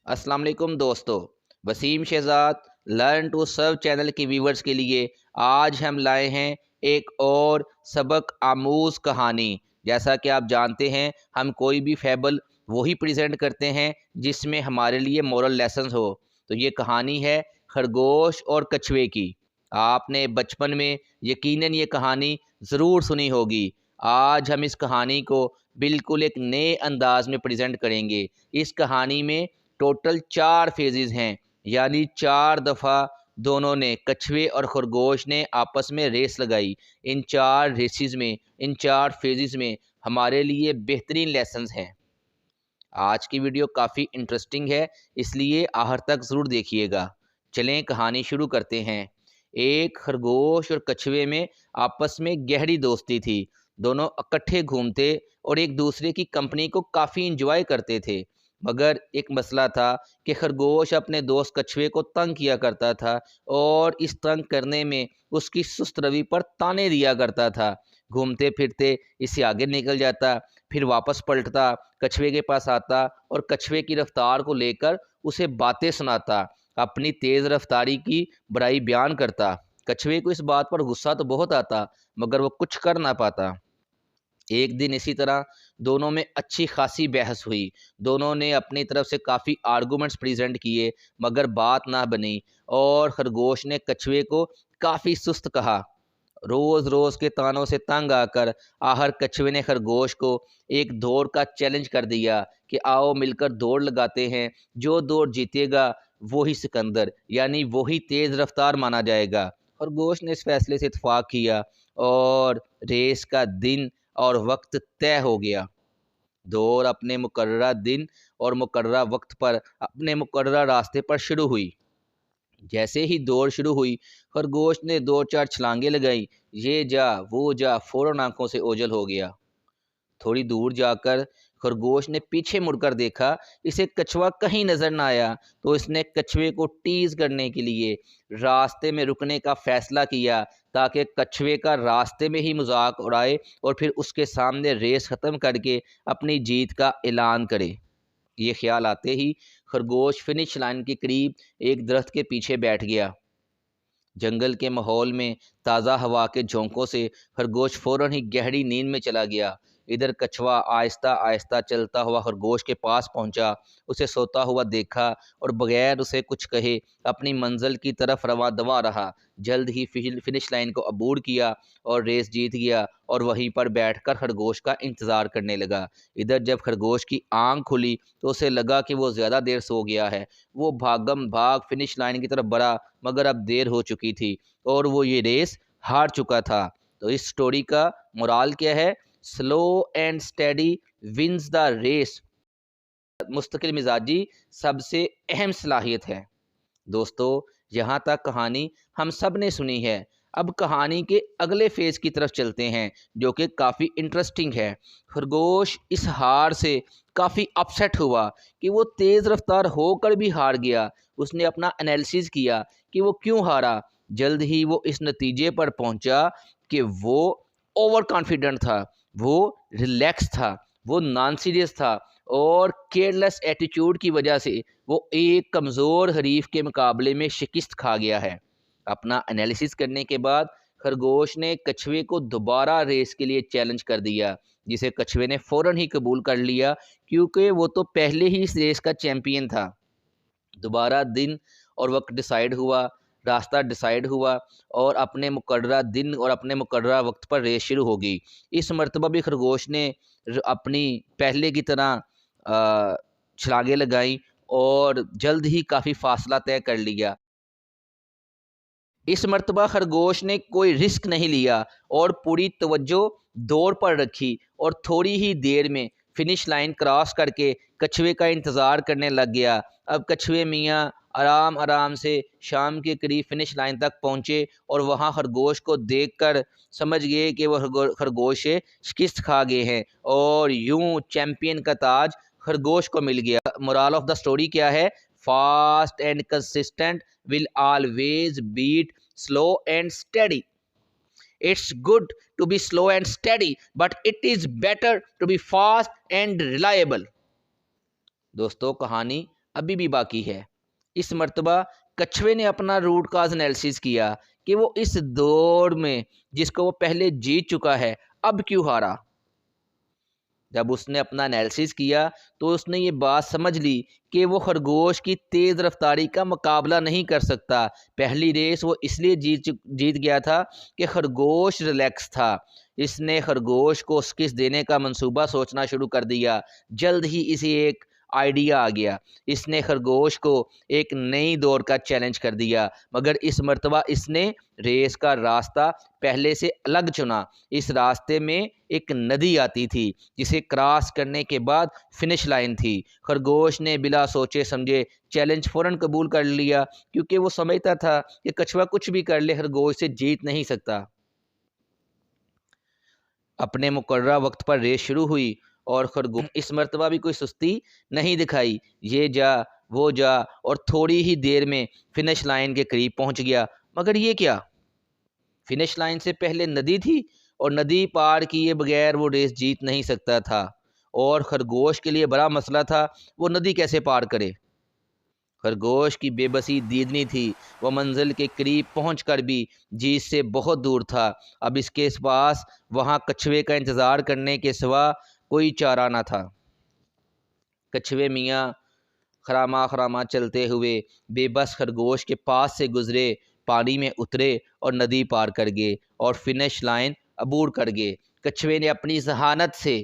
अस्सलाम वालेकुम दोस्तों, Waseem Shahzad learn to serve channel के व्यूवर्स के लिए आज हम लाए हैं एक और सबक आमूज़ कहानी। जैसा कि आप जानते हैं, हम कोई भी फैबल वही प्रेजेंट करते हैं जिसमें हमारे लिए मोरल लेसन्स हो। तो ये कहानी है खरगोश और कछुए की। आपने बचपन में यकीनन ये कहानी ज़रूर सुनी होगी। आज हम इस कहानी को बिल्कुल एक नए अंदाज में प्रेजेंट करेंगे। इस कहानी में टोटल 4 फेजेस हैं, यानी 4 दफ़ा दोनों ने, कछुए और खरगोश ने, आपस में रेस लगाई। इन 4 रेसेस में, इन 4 फेजेस में हमारे लिए बेहतरीन लेसन्स हैं। आज की वीडियो काफ़ी इंटरेस्टिंग है, इसलिए आखिर तक ज़रूर देखिएगा। चलें कहानी शुरू करते हैं। एक खरगोश और कछुए में आपस में गहरी दोस्ती थी। दोनों इकट्ठे घूमते और एक दूसरे की कंपनी को काफ़ी इंजॉय करते थे। मगर एक मसला था कि खरगोश अपने दोस्त कछुए को तंग किया करता था और इस तंग करने में उसकी सुस्त रवि पर ताने दिया करता था। घूमते फिरते इससे आगे निकल जाता, फिर वापस पलटता, कछुए के पास आता और कछुए की रफ्तार को लेकर उसे बातें सुनाता, अपनी तेज़ रफ्तारी की बड़ाई बयान करता। कछुए को इस बात पर गुस्सा तो बहुत आता, मगर वो कुछ कर ना पाता। एक दिन इसी तरह दोनों में अच्छी खासी बहस हुई। दोनों ने अपनी तरफ से काफ़ी आर्गूमेंट्स प्रेजेंट किए, मगर बात ना बनी और खरगोश ने कछुए को काफ़ी सुस्त कहा। रोज़ रोज़ के तानों से तंग आकर आखिर कछुए ने खरगोश को एक दौड़ का चैलेंज कर दिया कि आओ मिलकर दौड़ लगाते हैं, जो दौड़ जीतेगा वही सिकंदर, यानी वही तेज़ रफ्तार माना जाएगा। खरगोश ने इस फैसले से इत्फाक किया और रेस का दिन और वक्त तय हो गया। दौड़ अपने मुकर्ररा दिन और मुकर्ररा वक्त पर अपने मुकर्ररा रास्ते पर शुरू हुई। जैसे ही दौड़ शुरू हुई, खरगोश ने 2-4 छलांगे लगाई। ये जा वो जा, फौरन आंखों से ओझल हो गया। थोड़ी दूर जाकर खरगोश ने पीछे मुड़कर देखा, इसे कछुआ कहीं नजर न आया। तो इसने कछुए को टीज करने के लिए रास्ते में रुकने का फैसला किया, ताकि कछुए का रास्ते में ही मजाक उड़ाए और फिर उसके सामने रेस ख़त्म करके अपनी जीत का ऐलान करे। ये ख्याल आते ही खरगोश फिनिश लाइन के करीब एक दरख्त के पीछे बैठ गया। जंगल के माहौल में ताज़ा हवा के झोंकों से खरगोश फौरन ही गहरी नींद में चला गया। इधर कछुआ आहिस्ता आहिस्ता चलता हुआ खरगोश के पास पहुंचा, उसे सोता हुआ देखा और बगैर उसे कुछ कहे अपनी मंजिल की तरफ रवा दवा रहा। जल्द ही फिनिश लाइन को अबूर किया और रेस जीत गया और वहीं पर बैठकर खरगोश का इंतज़ार करने लगा। इधर जब खरगोश की आंख खुली तो उसे लगा कि वो ज़्यादा देर सो गया है। वो भागम भाग फिनिश लाइन की तरफ बढ़ा, मगर अब देर हो चुकी थी और वो ये रेस हार चुका था। तो इस स्टोरी का मोराल क्या है? Slow and steady wins the race. मुस्तकिल मिजाजी सबसे अहम सलाहियत है। दोस्तों, यहाँ तक कहानी हम सब ने सुनी है। अब कहानी के अगले फेज की तरफ चलते हैं, जो कि काफ़ी इंटरेस्टिंग है। खरगोश इस हार से काफ़ी अपसेट हुआ कि वो तेज़ रफ्तार होकर भी हार गया। उसने अपना एनालिसिस किया कि वो क्यों हारा। जल्द ही वो इस नतीजे पर पहुंचा कि वो ओवर कॉन्फिडेंट था, वो रिलैक्स था, वो नॉन सीरियस था और केयरलेस एटीट्यूड की वजह से वो एक कमज़ोर हरीफ के मुकाबले में शिकस्त खा गया है। अपना एनालिसिस करने के बाद खरगोश ने कछुए को दोबारा रेस के लिए चैलेंज कर दिया, जिसे कछुए ने फ़ौरन ही कबूल कर लिया, क्योंकि वो तो पहले ही इस रेस का चैम्पियन था। दोबारा दिन और वक्त डिसाइड हुआ, रास्ता डिसाइड हुआ और अपने मुकर्ररा दिन और अपने मुकर्ररा वक्त पर रेस शुरू होगी। इस मर्तबा भी खरगोश ने अपनी पहले की तरह छलांगे लगाई और जल्द ही काफ़ी फासला तय कर लिया। इस मर्तबा खरगोश ने कोई रिस्क नहीं लिया और पूरी तवज्जो दौड़ पर रखी और थोड़ी ही देर में फिनिश लाइन क्रॉस करके कछुए का इंतज़ार करने लग गया। अब कछुए मियाँ आराम आराम से शाम के करीब फिनिश लाइन तक पहुँचे और वहाँ खरगोश को देखकर समझ गए कि वह खरगोश से शिकस्त खा गए हैं और यूं चैम्पियन का ताज खरगोश को मिल गया। मोरल ऑफ द स्टोरी क्या है? Fast and consistent will always beat slow and steady. It's good to be slow and steady, but it is better to be fast and reliable. दोस्तों, कहानी अभी भी बाकी है। इस मर्तबा कछुए ने अपना रूट काज एनालिसिस किया कि वो इस दौड़ में जिसको वो पहले जीत चुका है अब क्यों हारा। जब उसने अपना एनालिसिस किया तो उसने ये बात समझ ली कि वो खरगोश की तेज़ रफ्तारी का मुकाबला नहीं कर सकता। पहली रेस वो इसलिए जीत गया था कि खरगोश रिलैक्स था। इसने खरगोश को स्किस देने का मंसूबा सोचना शुरू कर दिया। जल्द ही इसे एक आइडिया आ गया। इसने खरगोश को एक नई दौड़ का चैलेंज कर दिया, मगर इस मर्तबा इसने रेस का रास्ता पहले से अलग चुना। इस रास्ते में एक नदी आती थी जिसे क्रॉस करने के बाद फिनिश लाइन थी। खरगोश ने बिना सोचे समझे चैलेंज फ़ौरन कबूल कर लिया, क्योंकि वो समझता था कि कछुआ कुछ भी कर ले खरगोश से जीत नहीं सकता। अपने मुकर्ररा वक्त पर रेस शुरू हुई और खरगोश इस मर्तबा भी कोई सुस्ती नहीं दिखाई। ये जा वो जा और थोड़ी ही देर में फिनिश लाइन के करीब पहुंच गया। मगर ये क्या, फिनिश लाइन से पहले नदी थी और नदी पार किए बगैर वो रेस जीत नहीं सकता था। और खरगोश के लिए बड़ा मसला था, वो नदी कैसे पार करे। खरगोश की बेबसी दीदनी थी। वह मंजिल के करीब पहुंचकर भी जीत से बहुत दूर था। अब इसके पास वहां कछुए का इंतज़ार करने के सिवा कोई चारा न था। कछुए मियाँ खरामा खरामा चलते हुए बेबस खरगोश के पास से गुजरे, पानी में उतरे और नदी पार कर गए और फिनिश लाइन अबूर कर गए। कछुए ने अपनी जहानत से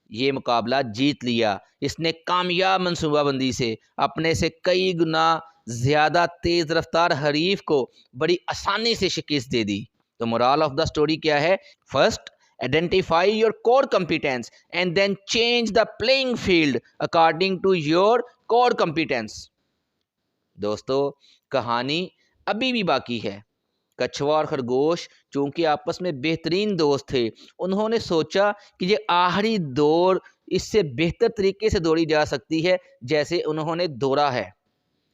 ये मुकाबला जीत लिया। इसने कामयाब मनसूबाबंदी से अपने से कई गुना ज़्यादा तेज़ रफ्तार हरीफ को बड़ी आसानी से शिकस्त दे दी। तो मोरल ऑफ द स्टोरी क्या है? First, identify your core competence and then change the playing field according to your core competence. दोस्तों, कहानी अभी भी बाकी है। कछुआ और खरगोश चूंकि आपस में बेहतरीन दोस्त थे, उन्होंने सोचा कि ये आखिरी दौड़ इससे बेहतर तरीके से दौड़ी जा सकती है जैसे उन्होंने दौड़ा है।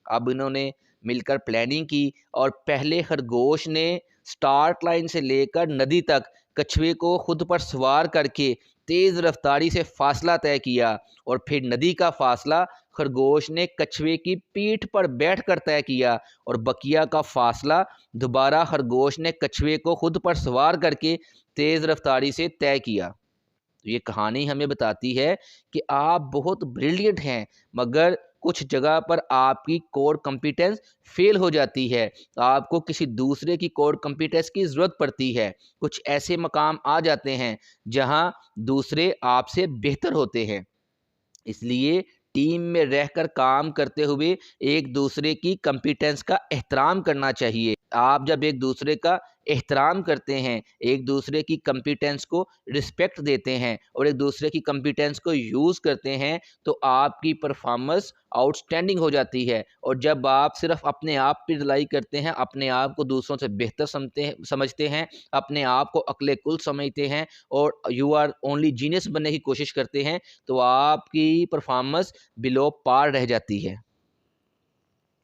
अब इन्होंने मिलकर प्लानिंग की और पहले खरगोश ने स्टार्ट लाइन से लेकर नदी तक कछुए को खुद पर सवार करके तेज़ रफ्तारी से फासला तय किया और फिर नदी का फासला खरगोश ने कछुए की पीठ पर बैठकर तय किया और बकिया का फासला दोबारा खरगोश ने कछुए को खुद पर सवार करके तेज़ रफ्तारी से तय किया। तो ये कहानी हमें बताती है कि आप बहुत ब्रिलियंट हैं, मगर कुछ जगह पर आपकी कोर कंपिटेंस फेल हो जाती है। तो आपको किसी दूसरे की कोर कंपिटेंस की ज़रूरत पड़ती है। कुछ ऐसे मकाम आ जाते हैं जहां दूसरे आपसे बेहतर होते हैं। इसलिए टीम में रहकर काम करते हुए एक दूसरे की कंपिटेंस का एहतराम करना चाहिए। आप जब एक दूसरे का एहतराम करते हैं, एक दूसरे की कंपिटेंस को रिस्पेक्ट देते हैं और एक दूसरे की कंपिटेंस को यूज़ करते हैं, तो आपकी परफॉर्मेंस आउटस्टैंडिंग हो जाती है। और जब आप सिर्फ अपने आप पर रिलाई करते हैं, अपने आप को दूसरों से बेहतर समझते हैं, अपने आप को अक्ले कुल समझते हैं और यू आर ओनली जीनियस बनने की कोशिश करते हैं, तो आपकी परफॉर्मेंस बिलो पार रह जाती है।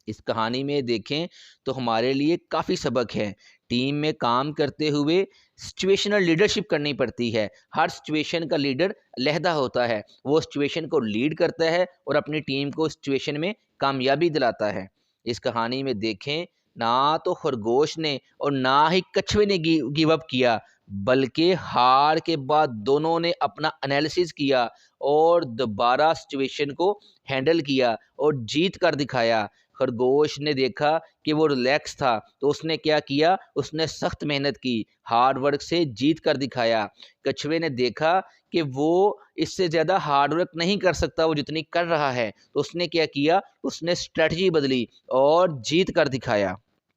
इस कहानी में देखें तो हमारे लिए काफ़ी सबक हैं। टीम में काम करते हुए सिचुएशनल लीडरशिप करनी पड़ती है। हर सिचुएशन का लीडर अलहदा होता है। वो सिचुएशन को लीड करता है और अपनी टीम को सिचुएशन में कामयाबी दिलाता है। इस कहानी में देखें, ना तो खरगोश ने और ना ही कछुए ने गिव अप किया, बल्कि हार के बाद दोनों ने अपना एनालिसिस किया और दोबारा सिचुएशन को हैंडल किया और जीत कर दिखाया। खरगोश ने देखा कि वो रिलैक्स था, तो उसने क्या किया, उसने सख्त मेहनत की, हार्ड वर्क से जीत कर दिखाया। कछुए ने देखा कि वो इससे ज़्यादा हार्ड वर्क नहीं कर सकता वो जितनी कर रहा है, तो उसने क्या किया, उसने स्ट्रेटजी बदली और जीत कर दिखाया।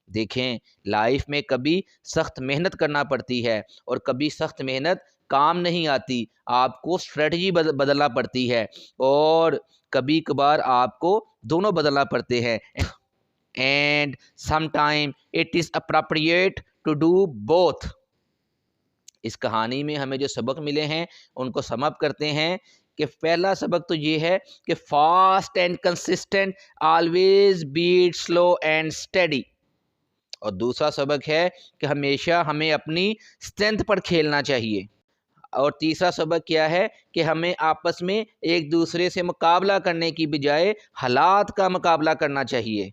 देखें, लाइफ में कभी सख्त मेहनत करना पड़ती है और कभी सख्त मेहनत काम नहीं आती। आपको स्ट्रेटजी बदलना पड़ती है और कभी कभार आपको दोनों बदलना पड़ते हैं। And sometime it is appropriate to do both. इस कहानी में हमें जो सबक मिले हैं उनको सम अप करते हैं कि पहला सबक तो ये है कि fast and consistent always beat slow and steady. और दूसरा सबक है कि हमेशा हमें अपनी स्ट्रेंथ पर खेलना चाहिए। और तीसरा सबक क्या है कि हमें आपस में एक दूसरे से मुकाबला करने की बजाय हालात का मुकाबला करना चाहिए।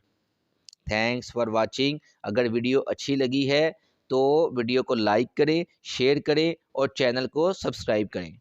Thanks for watching. अगर वीडियो अच्छी लगी है तो वीडियो को लाइक करें, शेयर करें और चैनल को सब्सक्राइब करें।